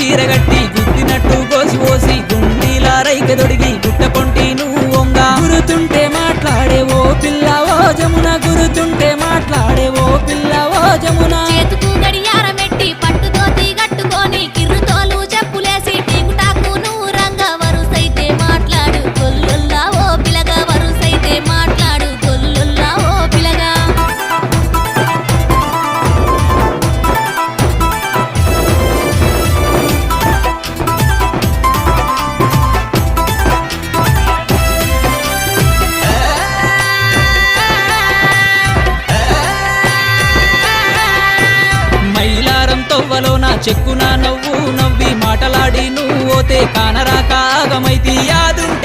చీరగట్టి గుద్దినట్టు గోసి పోసి గుండీలా రైక దొడిగి గుట్ట పొంటి నువ్వు వంగ గురుతుంటే మాట్లాడేవో పిల్ల ఓ జమున గురుతుంటే మాట్లాడేవో పిల్ల ఓ జమున చేతుకు గడియారమెట్టి పట్టుదోతి గట్టుకొని కిర్రుతోలు చెప్పులేసి టీకుటాకు నువ్వు రంగ వరుసైతే మాట్లాడు గొల్లుల్లా ఓ పిలగా వరుసైతే మాట్లాడు గొల్లుల్లా ఓ పిలగా మైలారం తవ్వలో నా చెక్కున నవ్వు నవ్వి మాటలాడి నువ్వు ఓతే కానరాక ఆగమైతి యాదుంటే